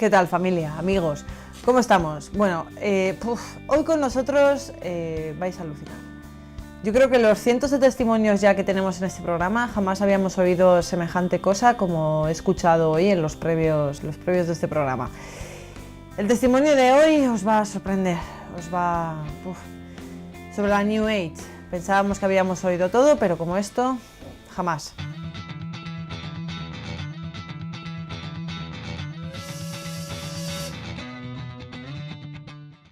¿Qué tal, familia, amigos? ¿Cómo estamos? Bueno, hoy con nosotros vais a alucinar. Yo creo que los cientos de testimonios ya que tenemos en este programa jamás habíamos oído semejante cosa como he escuchado hoy en los previos de este programa. El testimonio de hoy os va a sorprender, sobre la New Age. Pensábamos que habíamos oído todo, pero como esto, jamás.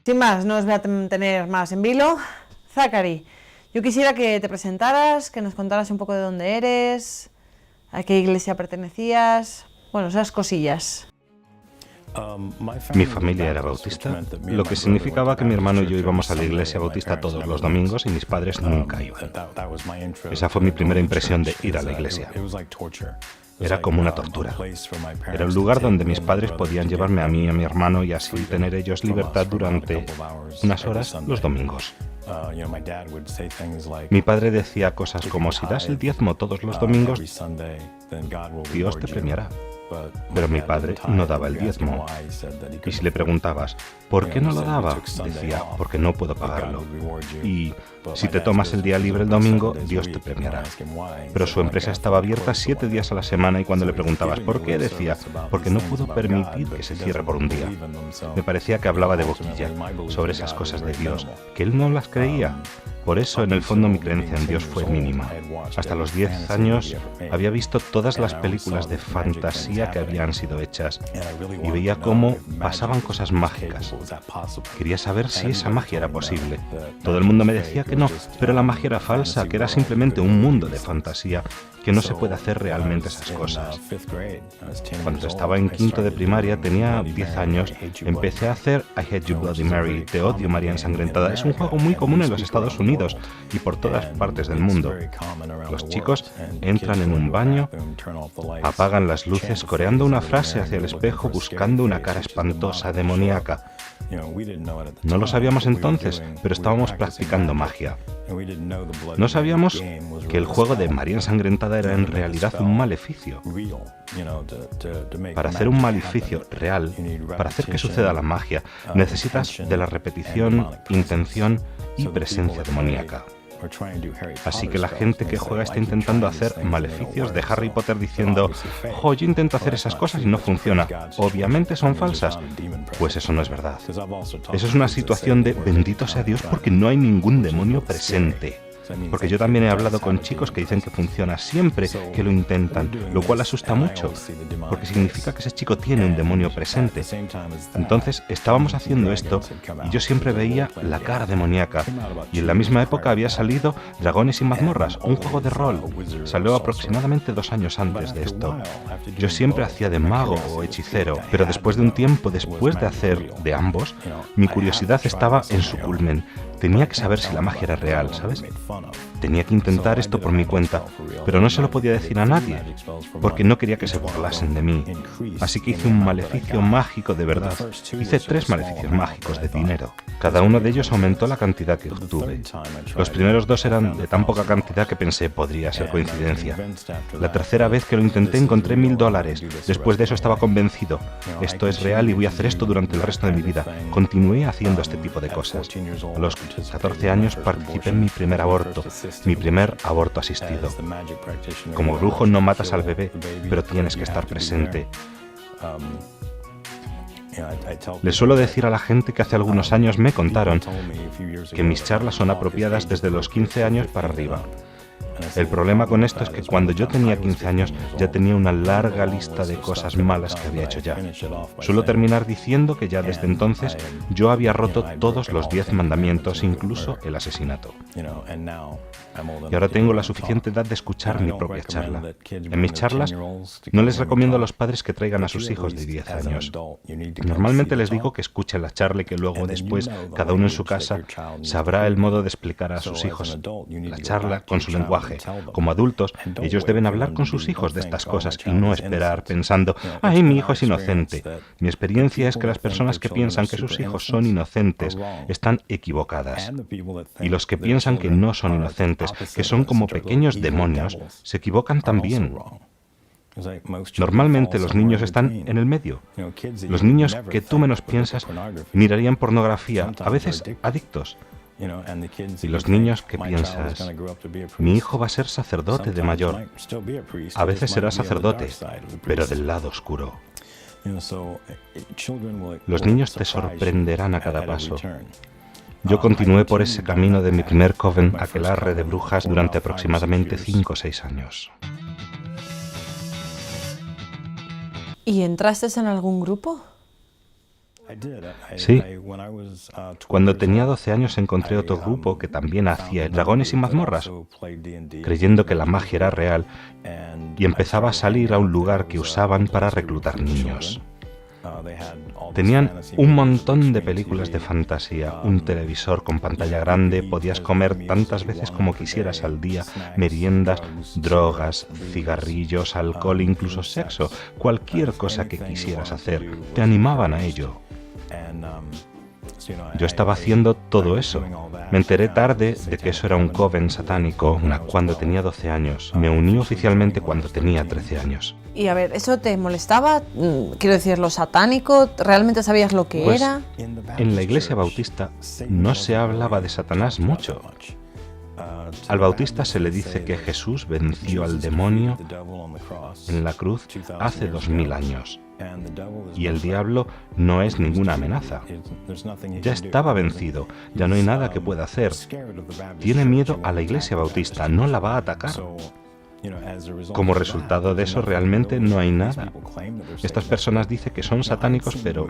Sin más, no os voy a tener más en vilo. Zachary, yo quisiera que te presentaras, que nos contaras un poco de dónde eres, a qué iglesia pertenecías, bueno, esas cosillas. Mi familia era bautista, lo que significaba que mi hermano y yo íbamos a la iglesia bautista todos los domingos y mis padres nunca iban. Esa fue mi primera impresión de ir a la iglesia. Era como una tortura. Era un lugar donde mis padres podían llevarme a mí y a mi hermano y así tener ellos libertad durante unas horas los domingos. Mi padre decía cosas como: si das el diezmo todos los domingos, Dios te premiará. Pero mi padre no daba el diezmo. Y si le preguntabas, ¿por qué no lo daba?, decía, porque no puedo pagarlo. Y si te tomas el día libre el domingo, Dios te premiará. Pero su empresa estaba abierta 7 días a la semana y cuando le preguntabas por qué, decía, porque no puedo permitir que se cierre por un día. Me parecía que hablaba de boquilla sobre esas cosas de Dios, que él no las creía. Por eso, en el fondo, mi creencia en Dios fue mínima. Hasta los 10 años había visto todas las películas de fantasía que habían sido hechas y veía cómo pasaban cosas mágicas. Quería saber si esa magia era posible. Todo el mundo me decía que no, pero la magia era falsa, que era simplemente un mundo de fantasía, que no se puede hacer realmente esas cosas. Cuando estaba en quinto de primaria, tenía 10 años, empecé a hacer I Hate You Bloody Mary, Te odio María ensangrentada. Es un juego muy común en los Estados Unidos y por todas partes del mundo. Los chicos entran en un baño, apagan las luces, coreando una frase hacia el espejo, buscando una cara espantosa, demoníaca. No lo sabíamos entonces, pero estábamos practicando magia. No sabíamos que el juego de María ensangrentada era en realidad un maleficio. Para hacer un maleficio real, para hacer que suceda la magia, necesitas de la repetición, intención y presencia demoníaca. Así que la gente que juega está intentando hacer maleficios de Harry Potter diciendo: «Jo, yo intento hacer esas cosas y no funciona. Obviamente son falsas». Pues eso no es verdad. Eso es una situación de bendito sea Dios porque no hay ningún demonio presente. Porque yo también he hablado con chicos que dicen que funciona siempre que lo intentan, lo cual asusta mucho, porque significa que ese chico tiene un demonio presente. Entonces estábamos haciendo esto y yo siempre veía la cara demoníaca. Y en la misma época había salido Dragones y mazmorras, un juego de rol. Salió aproximadamente 2 años antes de esto. Yo siempre hacía de mago o hechicero, pero después de un tiempo, después de hacer de ambos, mi curiosidad estaba en su culmen. Tenía que saber si la magia era real, ¿sabes? Tenía que intentar esto por mi cuenta, pero no se lo podía decir a nadie, porque no quería que se burlasen de mí. Así que hice un maleficio mágico de verdad. Hice 3 maleficios mágicos de dinero. Cada uno de ellos aumentó la cantidad que obtuve. Los primeros 2 eran de tan poca cantidad que pensé podría ser coincidencia. La tercera vez que lo intenté encontré $1000. Después de eso estaba convencido. Esto es real y voy a hacer esto durante el resto de mi vida. Continué haciendo este tipo de cosas. A los 14 años participé en mi primer aborto asistido. Como brujo no matas al bebé, pero tienes que estar presente. Le suelo decir a la gente que hace algunos años me contaron que mis charlas son apropiadas desde los 15 años para arriba. El problema con esto es que cuando yo tenía 15 años ya tenía una larga lista de cosas malas que había hecho ya. Suelo terminar diciendo que ya desde entonces yo había roto todos los 10 mandamientos, incluso el asesinato. Y ahora tengo la suficiente edad de escuchar mi propia charla. En mis charlas no les recomiendo a los padres que traigan a sus hijos de 10 años. Normalmente les digo que escuchen la charla y que luego después cada uno en su casa sabrá el modo de explicar a sus hijos la charla con su lenguaje. Como adultos, ellos deben hablar con sus hijos de estas cosas y no esperar pensando: «Ay, mi hijo es inocente». Mi experiencia es que las personas que piensan que sus hijos son inocentes están equivocadas. Y los que piensan que no son inocentes, que son como pequeños demonios, se equivocan también. Normalmente los niños están en el medio. Los niños que tú menos piensas mirarían pornografía, a veces adictos. Y los niños que piensas, mi hijo va a ser sacerdote de mayor. A veces será sacerdote, pero del lado oscuro. Los niños te sorprenderán a cada paso. Yo continué por ese camino de mi primer coven, aquelarre de brujas, durante aproximadamente 5 o 6 años. ¿Y entraste en algún grupo? Sí. Cuando tenía 12 años encontré otro grupo que también hacía dragones y mazmorras, creyendo que la magia era real, y empezaba a salir a un lugar que usaban para reclutar niños. Tenían un montón de películas de fantasía, un televisor con pantalla grande, podías comer tantas veces como quisieras al día, meriendas, drogas, cigarrillos, alcohol, incluso sexo, cualquier cosa que quisieras hacer, te animaban a ello. Yo estaba haciendo todo eso. Me enteré tarde de que eso era un coven satánico cuando tenía 12 años. Me uní oficialmente cuando tenía 13 años. Y a ver, ¿eso te molestaba? Quiero decir, ¿lo satánico? ¿Realmente sabías lo que era? En la iglesia bautista no se hablaba de Satanás mucho. Al bautista se le dice que Jesús venció al demonio en la cruz hace 2000 años. Y el diablo no es ninguna amenaza. Ya estaba vencido, ya no hay nada que pueda hacer. Tiene miedo a la iglesia bautista, no la va a atacar. Como resultado de eso, realmente no hay nada. Estas personas dicen que son satánicos, pero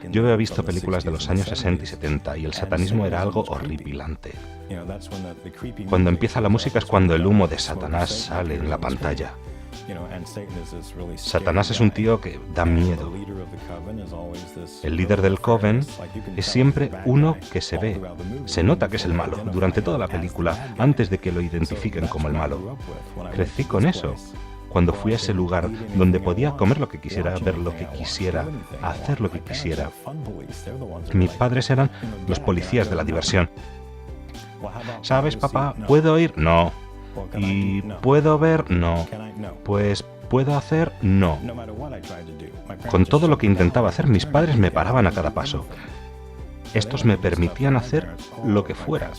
yo había visto películas de los años 60 y 70 y el satanismo era algo horripilante. Cuando empieza la música es cuando el humo de Satanás sale en la pantalla. Satanás es un tío que da miedo. El líder del coven es siempre uno que se ve. Se nota que es el malo durante toda la película, antes de que lo identifiquen como el malo. Crecí con eso. Cuando fui a ese lugar donde podía comer lo que quisiera, ver lo que quisiera, hacer lo que quisiera. Mis padres eran los policías de la diversión. ¿Sabes, papá? ¿Puedo ir? No. ¿Y puedo ver? No. Pues, ¿puedo hacer? No. Con todo lo que intentaba hacer, mis padres me paraban a cada paso. Estos me permitían hacer lo que fuera.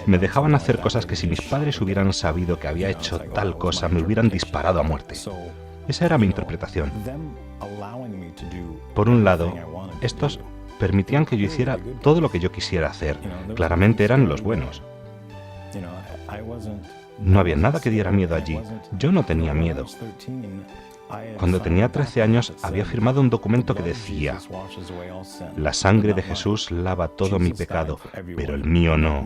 Me dejaban hacer cosas que si mis padres hubieran sabido que había hecho tal cosa, me hubieran disparado a muerte. Esa era mi interpretación. Por un lado, estos permitían que yo hiciera todo lo que yo quisiera hacer. Claramente eran los buenos. No había nada que diera miedo allí. Yo no tenía miedo. Cuando tenía 13 años había firmado un documento que decía: la sangre de Jesús lava todo mi pecado, pero el mío no.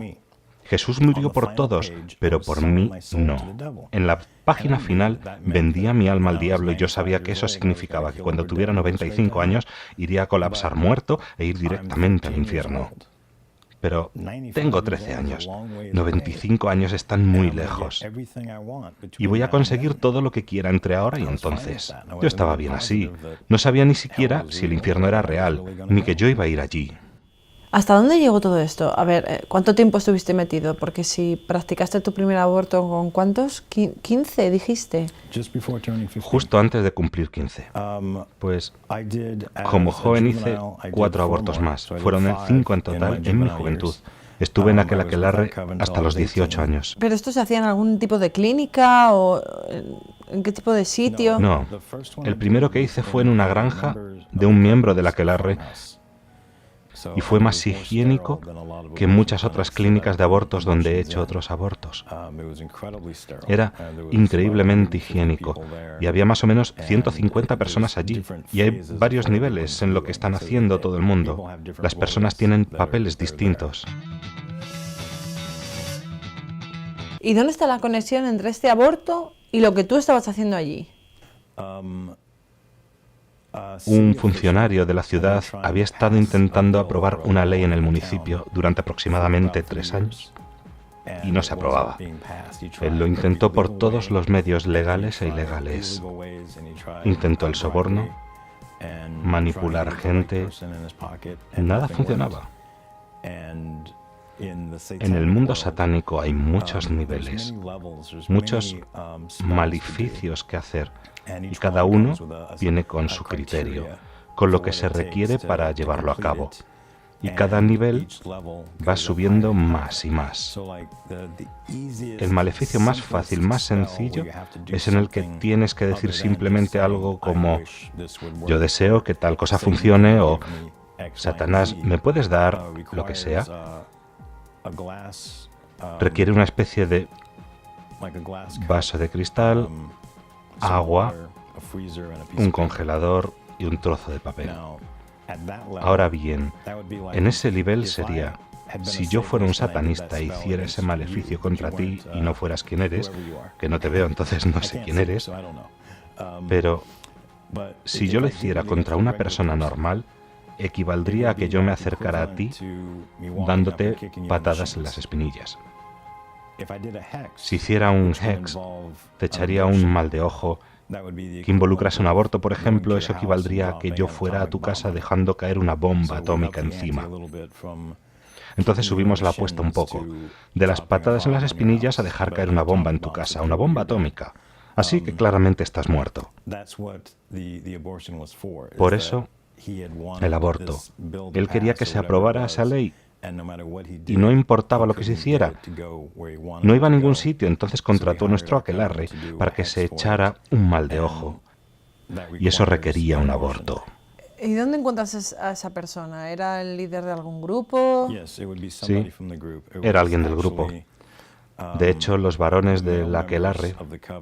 Jesús murió por todos, pero por mí no. En la página final vendía mi alma al diablo y yo sabía que eso significaba que cuando tuviera 95 años iría a colapsar muerto e ir directamente al infierno. Pero tengo 13 años. 95 años están muy lejos. Y voy a conseguir todo lo que quiera entre ahora y entonces. Yo estaba bien así. No sabía ni siquiera si el infierno era real, ni que yo iba a ir allí. ¿Hasta dónde llegó todo esto? A ver, ¿cuánto tiempo estuviste metido? Porque si practicaste tu primer aborto, ¿con cuántos? ¿15 dijiste? Justo antes de cumplir 15. Pues, como joven hice 4 abortos más. Fueron 5 en total en mi juventud. Estuve en aquel aquelarre hasta los 18 años. ¿Pero esto se hacía en algún tipo de clínica o en qué tipo de sitio? No. El primero que hice fue en una granja de un miembro del aquelarre. Y fue más higiénico que muchas otras clínicas de abortos donde he hecho otros abortos. Era increíblemente higiénico y había más o menos 150 personas allí. Y hay varios niveles en lo que están haciendo todo el mundo. Las personas tienen papeles distintos. ¿Y dónde está la conexión entre este aborto y lo que tú estabas haciendo allí? Un funcionario de la ciudad había estado intentando aprobar una ley en el municipio durante aproximadamente 3 años y no se aprobaba. Él lo intentó por todos los medios legales e ilegales. Intentó el soborno, manipular gente. Nada funcionaba. En el mundo satánico hay muchos niveles, muchos maleficios que hacer. y cada uno viene con su criterio, con lo que se requiere para llevarlo a cabo. Y cada nivel va subiendo más y más. El maleficio más fácil, más sencillo, es en el que tienes que decir simplemente algo como yo deseo que tal cosa funcione o Satanás, ¿me puedes dar lo que sea? Requiere una especie de vaso de cristal, agua, un congelador y un trozo de papel. Ahora bien, en ese nivel sería, si yo fuera un satanista e hiciera ese maleficio contra ti y no fueras quien eres, que no te veo, entonces no sé quién eres, pero si yo lo hiciera contra una persona normal, equivaldría a que yo me acercara a ti dándote patadas en las espinillas. Si hiciera un hex, te echaría un mal de ojo, que involucrase un aborto, por ejemplo, eso equivaldría a que yo fuera a tu casa dejando caer una bomba atómica encima. Entonces subimos la apuesta un poco, de las patadas en las espinillas a dejar caer una bomba en tu casa, una bomba atómica. Así que claramente estás muerto. Por eso, el aborto. Él quería que se aprobara esa ley y no importaba lo que se hiciera. No iba a ningún sitio, entonces contrató a nuestro aquelarre para que se echara un mal de ojo. Y eso requería un aborto. ¿Y dónde encuentras a esa persona? ¿Era el líder de algún grupo? Sí, era alguien del grupo. De hecho, los varones del aquelarre,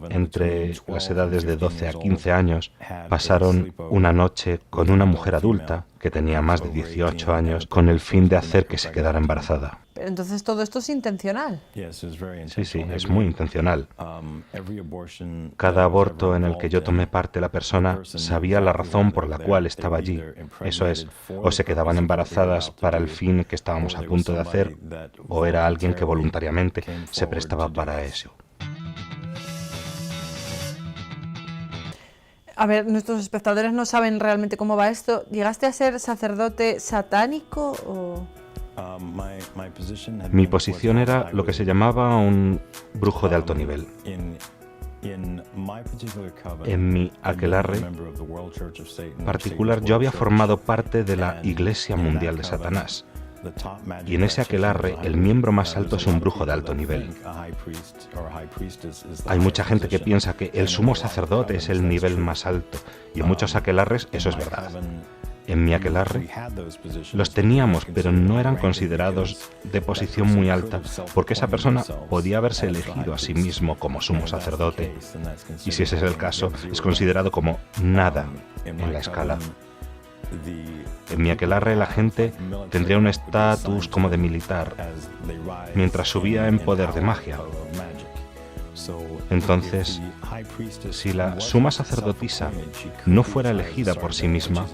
entre las edades de 12 a 15 años, pasaron una noche con una mujer adulta, que tenía más de 18 años, con el fin de hacer que se quedara embarazada. Pero entonces todo esto es intencional. Sí, es muy intencional. Cada aborto en el que yo tomé parte, la persona sabía la razón por la cual estaba allí. Eso es, o se quedaban embarazadas para el fin que estábamos a punto de hacer, o era alguien que voluntariamente se prestaba para eso. A ver, nuestros espectadores no saben realmente cómo va esto. ¿Llegaste a ser sacerdote satánico o...? Mi posición era lo que se llamaba un brujo de alto nivel. En mi aquelarre particular, yo había formado parte de la Iglesia Mundial de Satanás. Y en ese aquelarre, el miembro más alto es un brujo de alto nivel. Hay mucha gente que piensa que el sumo sacerdote es el nivel más alto, y en muchos aquelarres eso es verdad. En mi aquelarre los teníamos, pero no eran considerados de posición muy alta, porque esa persona podía haberse elegido a sí mismo como sumo sacerdote. Y si ese es el caso, es considerado como nada en la escala. En mi aquelarre la gente tendría un estatus como de militar, mientras subía en poder de magia. Entonces, si la suma sacerdotisa no fuera elegida por sí misma,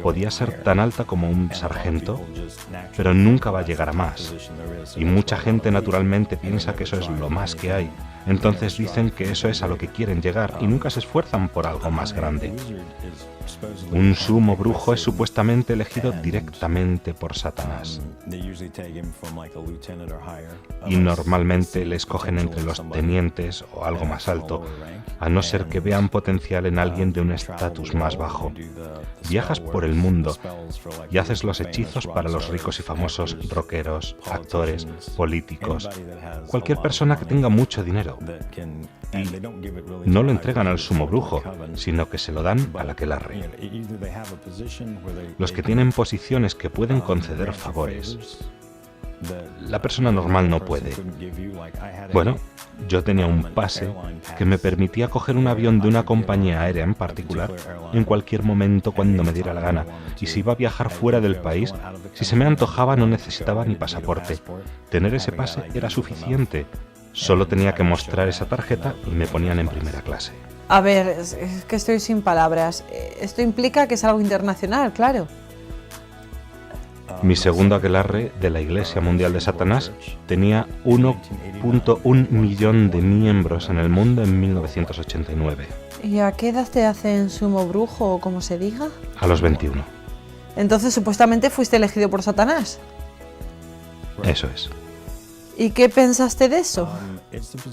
podía ser tan alta como un sargento, pero nunca va a llegar a más. Y mucha gente naturalmente piensa que eso es lo más que hay. Entonces dicen que eso es a lo que quieren llegar y nunca se esfuerzan por algo más grande. Un sumo brujo es supuestamente elegido directamente por Satanás. Y normalmente le escogen entre los tenientes o algo más alto, a no ser que vean potencial en alguien de un estatus más bajo. Viajas por el mundo y haces los hechizos para los ricos y famosos rockeros, actores, políticos, cualquier persona que tenga mucho dinero. Y no lo entregan al sumo brujo, sino que se lo dan al aquelarre. Los que tienen posiciones que pueden conceder favores. La persona normal no puede. Bueno, yo tenía un pase que me permitía coger un avión de una compañía aérea en particular en cualquier momento cuando me diera la gana. Y si iba a viajar fuera del país, si se me antojaba no necesitaba ni pasaporte. Tener ese pase era suficiente. Solo tenía que mostrar esa tarjeta y me ponían en primera clase. A ver, es que estoy sin palabras. Esto implica que es algo internacional, claro. Mi segundo aquelarre de la Iglesia Mundial de Satanás tenía 1.1 millón de miembros en el mundo en 1989. ¿Y a qué edad te hacen sumo brujo o como se diga? A los 21. Entonces supuestamente fuiste elegido por Satanás. Eso es. ¿Y qué pensaste de eso?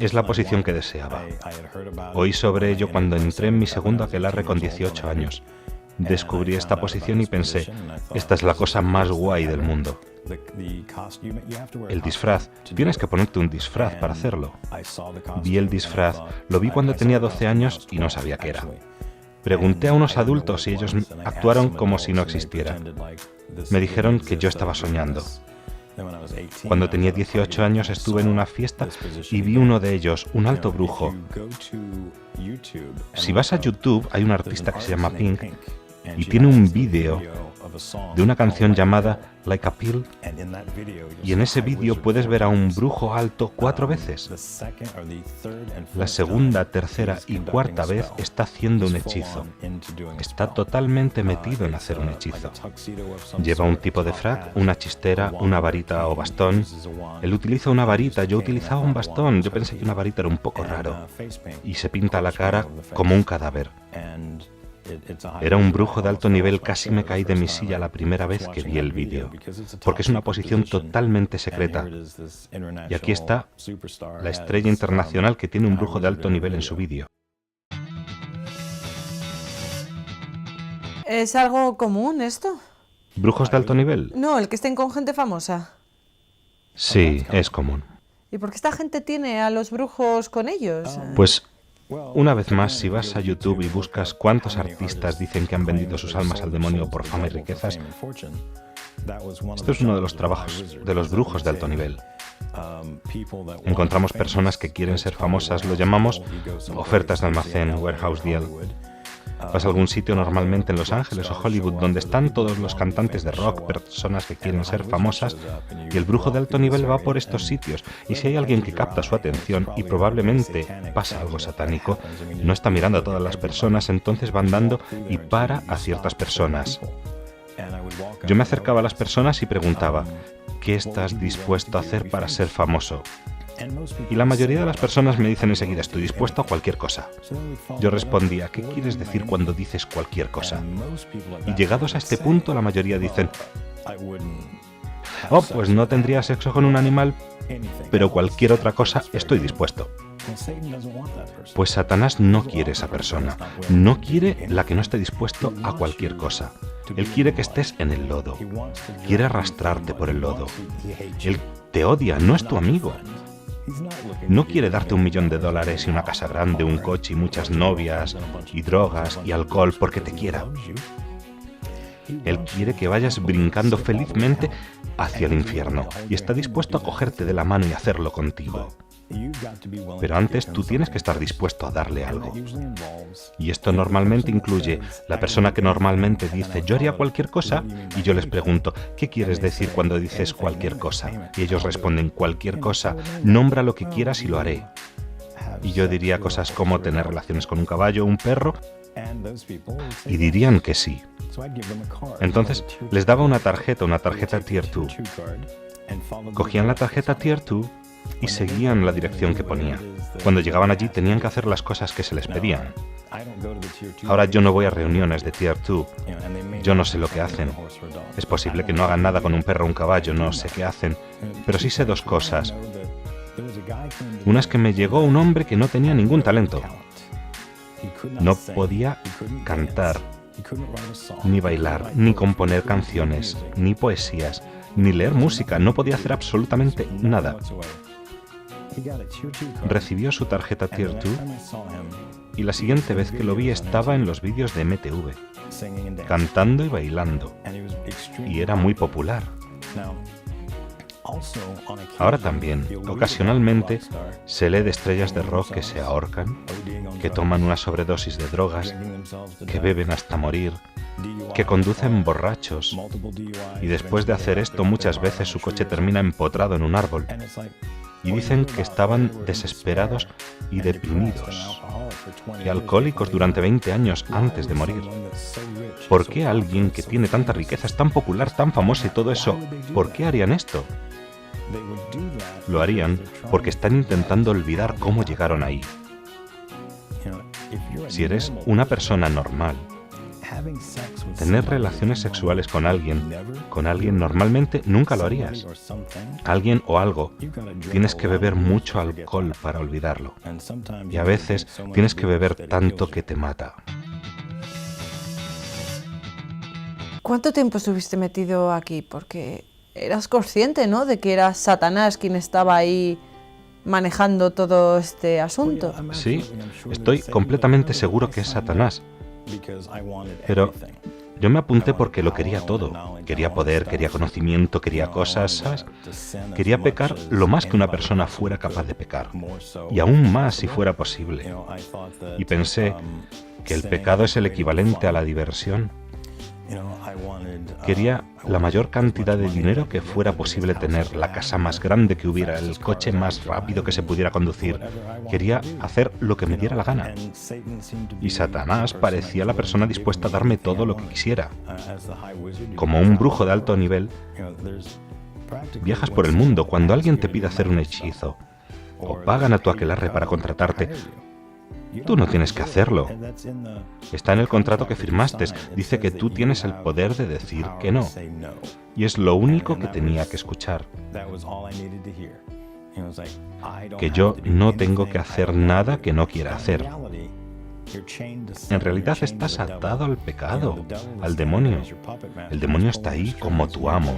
Es la posición que deseaba. Oí sobre ello cuando entré en mi segundo aquelarre con 18 años. Descubrí esta posición y pensé, esta es la cosa más guay del mundo. El disfraz, tienes que ponerte un disfraz para hacerlo. Vi el disfraz, lo vi cuando tenía 12 años y no sabía qué era. Pregunté a unos adultos y ellos actuaron como si no existiera. Me dijeron que yo estaba soñando. Cuando tenía 18 años estuve en una fiesta y vi uno de ellos, un alto brujo. Si vas a YouTube hay un artista que se llama Pink y tiene un vídeo de una canción llamada Like a Pill, y en ese vídeo puedes ver a un brujo alto 4 veces. La segunda, tercera y cuarta vez está haciendo un hechizo. Está totalmente metido en hacer un hechizo. Lleva un tipo de frac, una chistera, una varita o bastón. Él utiliza una varita, yo utilizaba un bastón, yo pensé que una varita era un poco raro. Y se pinta la cara como un cadáver. Era un brujo de alto nivel, casi me caí de mi silla la primera vez que vi el vídeo, porque es una posición totalmente secreta. Y aquí está la estrella internacional que tiene un brujo de alto nivel en su vídeo. ¿Es algo común esto? ¿Brujos de alto nivel? No, el que estén con gente famosa. Sí, es común. ¿Y por qué esta gente tiene a los brujos con ellos? Pues, una vez más, si vas a YouTube y buscas cuántos artistas dicen que han vendido sus almas al demonio por fama y riquezas, esto es uno de los trabajos de los brujos de alto nivel. Encontramos personas que quieren ser famosas, lo llamamos ofertas de almacén, warehouse deal. Vas a algún sitio, normalmente en Los Ángeles o Hollywood, donde están todos los cantantes de rock, personas que quieren ser famosas, y el brujo de alto nivel va por estos sitios, y si hay alguien que capta su atención y probablemente pasa algo satánico, no está mirando a todas las personas, entonces va andando y para a ciertas personas. Yo me acercaba a las personas y preguntaba, ¿qué estás dispuesto a hacer para ser famoso? Y la mayoría de las personas me dicen enseguida, estoy dispuesto a cualquier cosa. Yo respondía, ¿qué quieres decir cuando dices cualquier cosa? Y llegados a este punto, la mayoría dicen, oh, pues no tendría sexo con un animal, pero cualquier otra cosa estoy dispuesto. Pues Satanás no quiere esa persona, no quiere la que no esté dispuesto a cualquier cosa. Él quiere que estés en el lodo, quiere arrastrarte por el lodo. Él te odia, no es tu amigo. No quiere darte $1 millón y una casa grande, un coche y muchas novias y drogas y alcohol porque te quiera. Él quiere que vayas brincando felizmente hacia el infierno y está dispuesto a cogerte de la mano y hacerlo contigo. Pero antes tú tienes que estar dispuesto a darle algo. Y esto normalmente incluye la persona que normalmente dice yo haría cualquier cosa y yo les pregunto ¿qué quieres decir cuando dices cualquier cosa? Y ellos responden cualquier cosa, nombra lo que quieras y lo haré. Y yo diría cosas como tener relaciones con un caballo o un perro y dirían que sí. Entonces les daba una tarjeta Tier 2. Cogían la tarjeta Tier 2 y seguían la dirección que ponía. Cuando llegaban allí tenían que hacer las cosas que se les pedían. Ahora yo no voy a reuniones de Tier 2. Yo no sé lo que hacen. Es posible que no hagan nada con un perro o un caballo, no sé qué hacen. Pero sí sé dos cosas. Una es que me llegó un hombre que no tenía ningún talento. No podía cantar, ni bailar, ni componer canciones, ni poesías, ni leer música. No podía hacer absolutamente nada. Recibió su tarjeta Tier 2 y la siguiente vez que lo vi estaba en los vídeos de MTV, cantando y bailando, y era muy popular. Ahora también, ocasionalmente, se lee de estrellas de rock que se ahorcan, que toman una sobredosis de drogas, que beben hasta morir, que conducen borrachos, y después de hacer esto muchas veces su coche termina empotrado en un árbol. Y dicen que estaban desesperados y deprimidos y alcohólicos durante 20 años antes de morir. ¿Por qué alguien que tiene tanta riqueza, es tan popular, tan famoso y todo eso, por qué harían esto? Lo harían porque están intentando olvidar cómo llegaron ahí. Si eres una persona normal Tener relaciones sexuales con alguien normalmente nunca lo harías. Alguien o algo, tienes que beber mucho alcohol para olvidarlo. Y a veces tienes que beber tanto que te mata. ¿Cuánto tiempo estuviste metido aquí? Porque eras consciente, ¿no?, de que era Satanás quien estaba ahí manejando todo este asunto. Sí, estoy completamente seguro que es Satanás. Pero yo me apunté porque lo quería todo. Quería poder, quería conocimiento, quería cosas, ¿sabes? Quería pecar lo más que una persona fuera capaz de pecar. Y aún más si fuera posible. Y pensé que el pecado es el equivalente a la diversión. Quería la mayor cantidad de dinero que fuera posible tener, la casa más grande que hubiera, el coche más rápido que se pudiera conducir. Quería hacer lo que me diera la gana. Y Satanás parecía la persona dispuesta a darme todo lo que quisiera. Como un brujo de alto nivel, viajas por el mundo. Cuando alguien te pide hacer un hechizo, o pagan a tu aquelarre para contratarte, tú no tienes que hacerlo. Está en el contrato que firmaste. Dice que tú tienes el poder de decir que no. Y es lo único que tenía que escuchar. Que yo no tengo que hacer nada que no quiera hacer. En realidad estás atado al pecado, al demonio. El demonio está ahí como tu amo.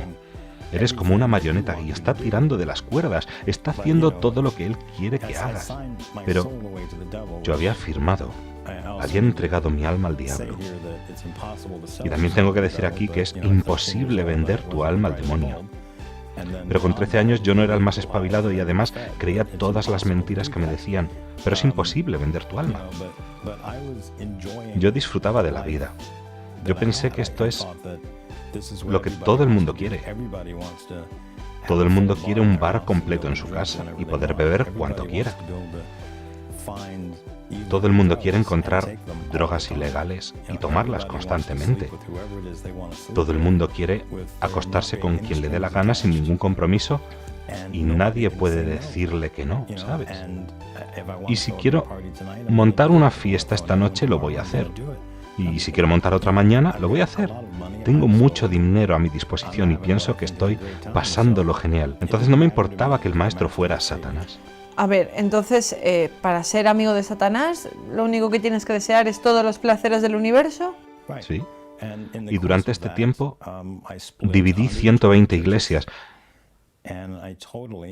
Eres como una marioneta y está tirando de las cuerdas, está haciendo todo lo que él quiere que hagas. Pero yo había firmado, había entregado mi alma al diablo. Y también tengo que decir aquí que es imposible vender tu alma al demonio. Pero con 13 años yo no era el más espabilado y además creía todas las mentiras que me decían. Pero es imposible vender tu alma. Yo disfrutaba de la vida. Yo pensé que esto es lo que todo el mundo quiere. Todo el mundo quiere un bar completo en su casa y poder beber cuanto quiera. Todo el mundo quiere encontrar drogas ilegales y tomarlas constantemente. Todo el mundo quiere acostarse con quien le dé la gana sin ningún compromiso y nadie puede decirle que no, ¿sabes? Y si quiero montar una fiesta esta noche, lo voy a hacer. Y si quiero montar otra mañana, lo voy a hacer. Tengo mucho dinero a mi disposición y pienso que estoy pasándolo genial. Entonces no me importaba que el maestro fuera Satanás. A ver, entonces, para ser amigo de Satanás, lo único que tienes que desear es todos los placeres del universo. Sí. Y durante este tiempo dividí 120 iglesias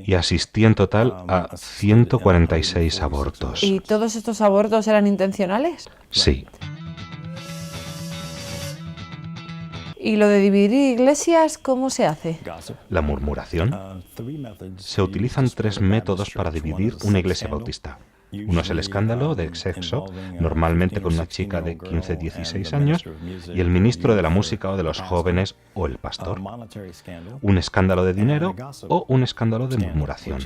y asistí en total a 146 abortos. ¿Y todos estos abortos eran intencionales? Sí. ¿Y lo de dividir iglesias, cómo se hace? La murmuración. Se utilizan 3 métodos para dividir una iglesia bautista. Uno es el escándalo de sexo, normalmente con una chica de 15-16 años, y el ministro de la música o de los jóvenes o el pastor. Un escándalo de dinero o un escándalo de murmuración.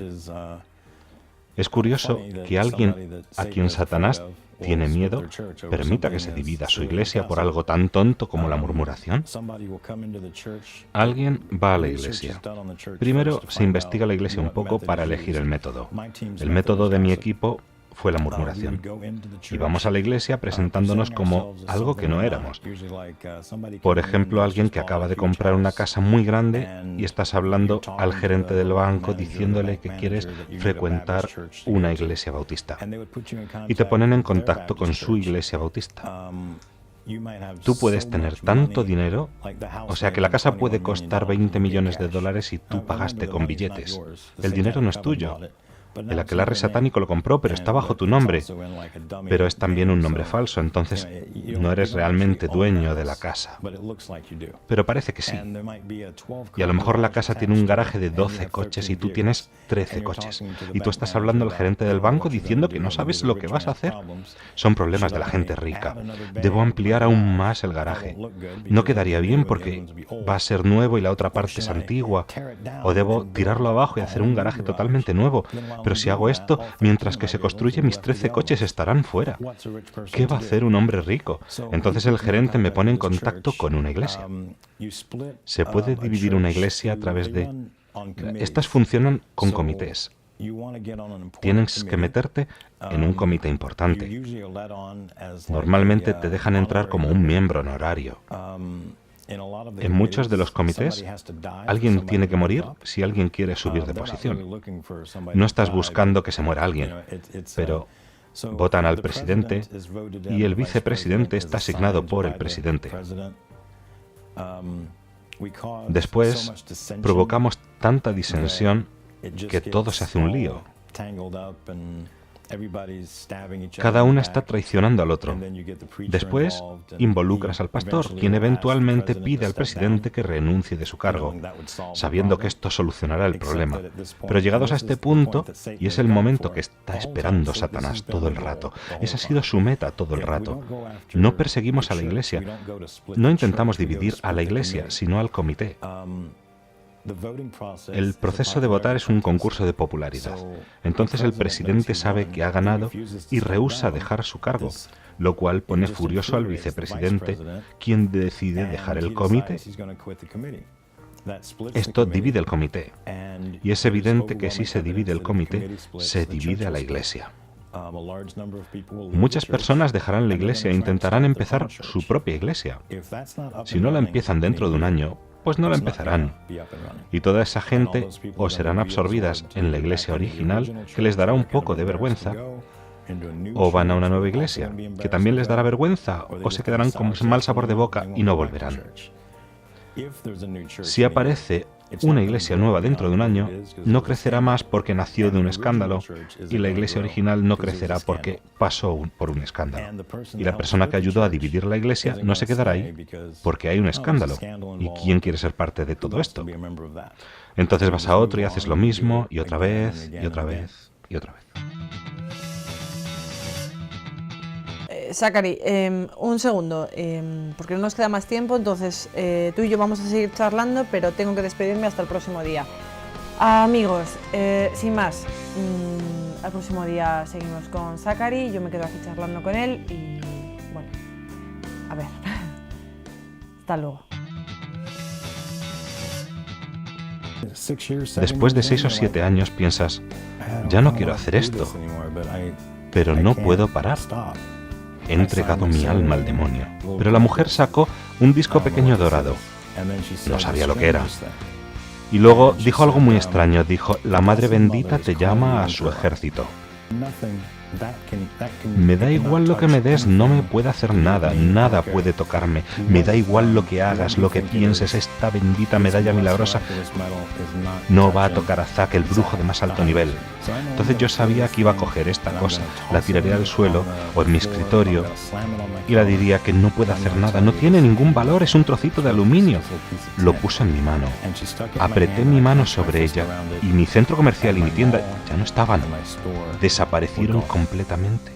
Es curioso que alguien a quien Satanás tiene miedo permita que se divida su iglesia por algo tan tonto como la murmuración. Alguien va a la iglesia. Primero se investiga la iglesia un poco para elegir el método. El método de mi equipo fue la murmuración. Y vamos a la iglesia presentándonos como algo que no éramos. Por ejemplo, alguien que acaba de comprar una casa muy grande y estás hablando al gerente del banco diciéndole que quieres frecuentar una iglesia bautista. Y te ponen en contacto con su iglesia bautista. Tú puedes tener tanto dinero, o sea que la casa puede costar $20 millones y tú pagaste con billetes. El dinero no es tuyo. El aquelarre satánico lo compró, pero está bajo tu nombre. Pero es también un nombre falso, entonces no eres realmente dueño de la casa. Pero parece que sí. Y a lo mejor la casa tiene un garaje de 12 coches y tú tienes 13 coches. Y tú estás hablando al gerente del banco diciendo que no sabes lo que vas a hacer. Son problemas de la gente rica. Debo ampliar aún más el garaje. No quedaría bien porque va a ser nuevo y la otra parte es antigua. O debo tirarlo abajo y hacer un garaje totalmente nuevo. Pero si hago esto, mientras que se construye, mis 13 coches estarán fuera. ¿Qué va a hacer un hombre rico? Entonces el gerente me pone en contacto con una iglesia. Se puede dividir una iglesia a través de... Estas funcionan con comités. Tienes que meterte en un comité importante. Normalmente te dejan entrar como un miembro honorario. En muchos de los comités, alguien tiene que morir si alguien quiere subir de posición. No estás buscando que se muera alguien, pero votan al presidente y el vicepresidente está asignado por el presidente. Después, provocamos tanta disensión que todo se hace un lío. Cada uno está traicionando al otro. Después, involucras al pastor, quien eventualmente pide al presidente que renuncie de su cargo, sabiendo que esto solucionará el problema. Pero llegados a este punto, y es el momento que está esperando Satanás todo el rato, esa ha sido su meta todo el rato. No perseguimos a la Iglesia, no intentamos dividir a la Iglesia, sino al comité. El proceso de votar es un concurso de popularidad. Entonces el presidente sabe que ha ganado y rehúsa dejar su cargo, lo cual pone furioso al vicepresidente, quien decide dejar el comité. Esto divide el comité. Y es evidente que si se divide el comité, se divide a la Iglesia. Muchas personas dejarán la Iglesia e intentarán empezar su propia Iglesia. Si no la empiezan dentro de un año, pues no la empezarán. Y toda esa gente o serán absorbidas en la iglesia original, que les dará un poco de vergüenza, o van a una nueva iglesia, que también les dará vergüenza, o se quedarán con mal sabor de boca y no volverán. Si aparece una iglesia nueva dentro de un año, no crecerá más porque nació de un escándalo, y la iglesia original no crecerá porque pasó por un escándalo. Y la persona que ayudó a dividir la iglesia no se quedará ahí porque hay un escándalo. ¿Y quién quiere ser parte de todo esto? Entonces vas a otro y haces lo mismo, y otra vez, y otra vez, y otra vez. Zachary, un segundo, porque no nos queda más tiempo, entonces tú y yo vamos a seguir charlando, pero tengo que despedirme hasta el próximo día. Amigos, sin más, al próximo día seguimos con Zachary, yo me quedo aquí charlando con él y bueno, a ver, hasta luego. Después de 6 o 7 años piensas, ya no quiero hacer esto, pero no puedo parar. He entregado mi alma al demonio. Pero la mujer sacó un disco pequeño dorado. No sabía lo que era. Y luego dijo algo muy extraño. Dijo, la Madre Bendita te llama a su ejército. Me da igual lo que me des, no me puede hacer nada, nada puede tocarme. Me da igual lo que hagas, lo que pienses, esta bendita medalla milagrosa no va a tocar a Zack, el brujo de más alto nivel. Entonces yo sabía que iba a coger esta cosa, la tiraría al suelo o en mi escritorio y la diría que no puede hacer nada, no tiene ningún valor, es un trocito de aluminio. Lo puse en mi mano, apreté mi mano sobre ella y mi centro comercial y mi tienda ya no estaban, desaparecieron completamente.